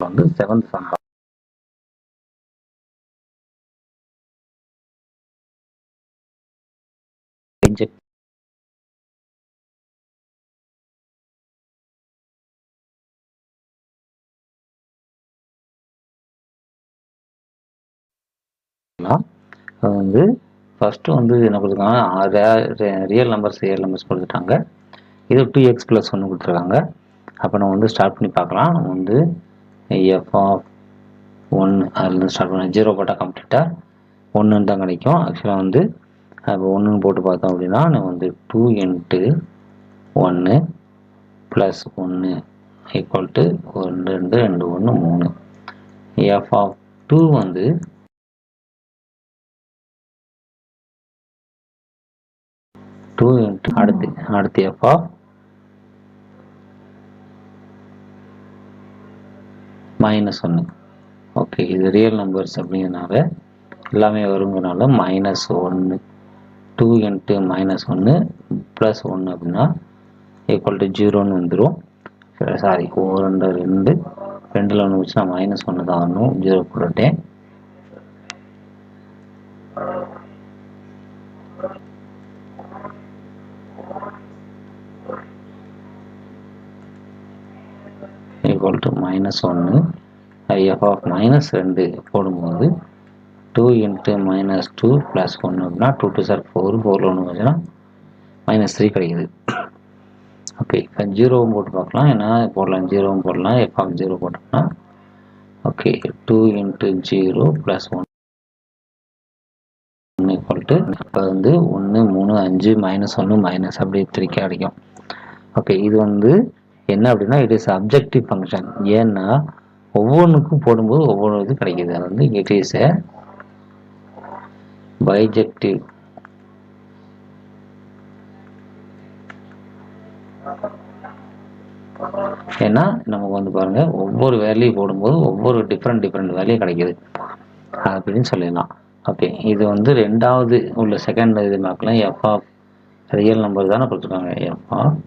வந்து 7th sum inject வந்து first வந்து என்ன கொடுத்துருக்காங்க, ரியல் நம்பர்ஸ் கொடுத்துட்டாங்க. இது 2x + 1 கொடுத்துருக்காங்க. அப்போ நம்ம வந்து ஸ்டார்ட் பண்ணி பார்க்கலாம். நம்ம வந்து எஃப் ஆஃப் 1 அதுலேருந்து ஸ்டார்ட் பண்ண 0 போட்டால் கம்ப்ளீட்டாக 1 தான் கிடைக்கும். ஆக்சுவலாக வந்து அப்போ 1 போட்டு பார்த்தோம் அப்படின்னா நம்ம வந்து 2 × 1 + 1 ஈக்குவல் டு 2 2 2 1 3. எஃப் ஆஃப் 2 வந்து அடுத்து எஃப் ஆஃப் -1. ஓகே, இது ரியல் நம்பர்ஸ் அப்படிங்கிறனால எல்லாமே வருங்கிறனால -1 2 × -1 + 1 அப்படின்னா ஈக்குவல் டு 0ன்னு வந்துடும். சாரி, 2 2 2ல் 1 வச்சுன்னா -1 தான் வரணும். 0 போட்டுட்டேன். ஈக்குவல் டு -1 எஃப் ஆஃப் -2 போடும்போது 2 × -2 + 1 அப்படின்னா 2 2 சார் 4 4ல் 1 வச்சுன்னா -3 கிடைக்குது. ஓகே, இப்போ 0 போட்டு பார்க்கலாம். ஏன்னா போடலாம், 0 போடலாம். எஃப் ஆஃப் 0 போட்டோம்னா ஓகே 2 × 0 + 1 ஈக்குவல் டு இப்போ வந்து 1 3 5 -1 அப்படி 3 கிடைக்கும். ஓகே, இது வந்து என்ன அப்படின்னா இட் இஸ் அப்ஜெக்டிவ் ஃபங்க்ஷன். ஏன்னா ஒவ்வொன்றுக்கும் போடும்போது ஒவ்வொரு இது கிடைக்கிது. அது வந்து இட் இஸ் எ பைஜெக்டிவ் ஏன்னா நமக்கு வந்து பாருங்க ஒவ்வொரு வேல்யூ போடும்போது ஒவ்வொரு டிஃப்ரெண்ட் வேல்யூ கிடைக்கிது அப்படின்னு சொல்லிடலாம். ஓகே, இது வந்து ரெண்டாவது உள்ள செகண்ட் இது பார்க்கலாம். எஃப் ஆஃப் ரியல் நம்பர் தானே கொடுத்துருக்காங்க. F of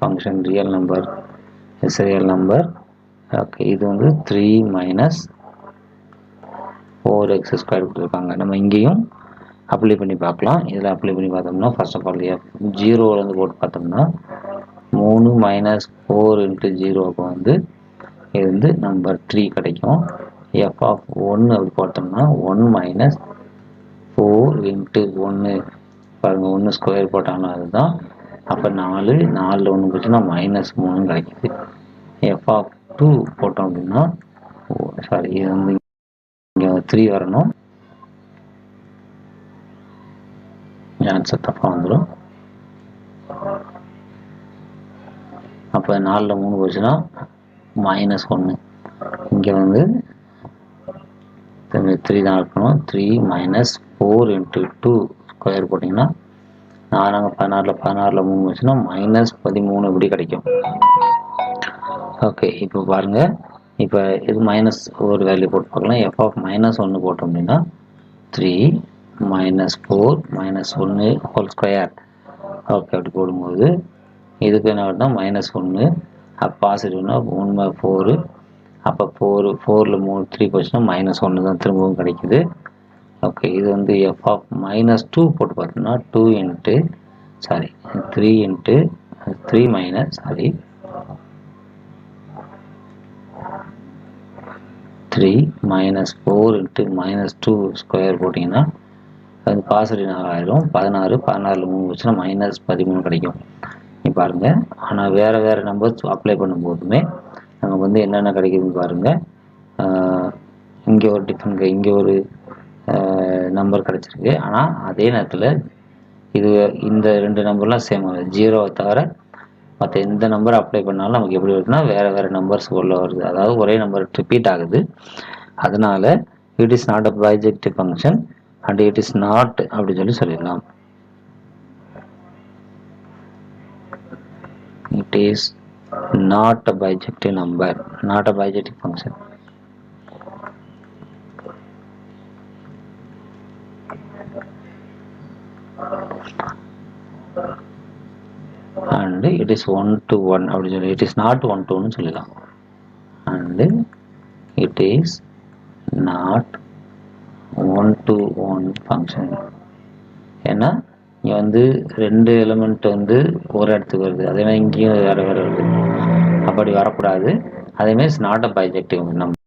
function real number is real number. Okay, இது வந்து 3 - 4x² கொடுத்துருக்காங்க. நம்ம இங்கேயும் அப்ளை பண்ணி பார்க்கலாம். இதில் அப்ளை பண்ணி பார்த்தோம்னா ஃபர்ஸ்ட் ஆஃப் ஆல் எஃப் 0லேருந்து போட்டு பார்த்தோம்னா 3 - 4 × 0 அப்போ வந்து இது வந்து நம்பர் 3 கிடைக்கும். எஃப் ஆஃப் 1 அப்படி போட்டோம்னா 1 - 4 × 1 பாருங்க, 1 ஸ்கொயர் போட்டாங்கன்னா அதுதான். அப்போ 4 4ல் 1 போச்சுன்னா -3 கிடைக்குது. எஃப் ஆஃப் 2 போட்டோம் அப்படின்னா சாரி, இது வந்து இங்கே 3 வரணும். ஆன்சர் தப்பாக வந்துடும். அப்போ 4ல் 3 போச்சுன்னா -1. இங்கே வந்து 3 தான் இருக்கணும். 3 - 4 × 2 ஸ்கொயர் போட்டிங்கன்னா 16ல் 3 வச்சுன்னா -13 இப்படி கிடைக்கும். ஓகே, இப்போ பாருங்கள், இப்போ இது மைனஸ் ஒரு வேல்யூ போட்டு பார்க்கலாம். எஃப் ஆஃப் -1 போட்டோம் அப்படின்னா 3 - 4 - 1 ஹோல் ஸ்கொயர். ஓகே, அப்படி போடும்போது இதுக்கு என்ன வருதுன்னா -1. அப்போ பாசிட்டிவ்னா 1 / 4. அப்போ 4ல் 3 போச்சுன்னா -1 தான் திரும்பவும் கிடைக்குது. ஓகே, இது வந்து எஃப் ஆஃப் -2 போட்டு பார்த்தோம்னா 3 - 3 - 4 × -2 ஸ்கொயர் போட்டிங்கன்னா அது பாசிட்டிவ் ஆகிடும். 16 16ல் 3 வச்சுன்னா -13 கிடைக்கும். இப்போ பாருங்கள், ஆனால் வேறு நம்பர்ஸ் அப்ளை பண்ணும்போதுமே நமக்கு வந்து என்னென்ன கிடைக்குதுன்னு பாருங்கள். இங்கே ஒரு டிஃப்ரெண்ட், இங்கே ஒரு நம்பர் கிடச்சிருக்கு. ஆனால் அதே நேரத்தில் இந்த 2 நம்பர்லாம் சேம், 0வை தவிர மற்ற எந்த நம்பர் அப்ளை பண்ணாலும் நமக்கு எப்படி வருதுன்னா வேறு நம்பர்ஸ் உள்ள வருது. அதாவது ஒரே நம்பர் ரிப்பீட் ஆகுது. அதனால it is not a bijective function and it is not அப்படி சொல்லிடலாம். It is not a bijective number, not a bijective function. And it is 1 to 1 அப்படி சொல்லி, it is not 1 to 1 சொல்லலாம். And it is not one to one function. ஏன்னா இங்கே வந்து 2 element வந்து ஒரு இடத்துக்கு வருது, அதே மாதிரி இங்கேயும் வேறு வேறு வருது, அப்படி வரக்கூடாது. அதேமாதிரி it's not a bijective number.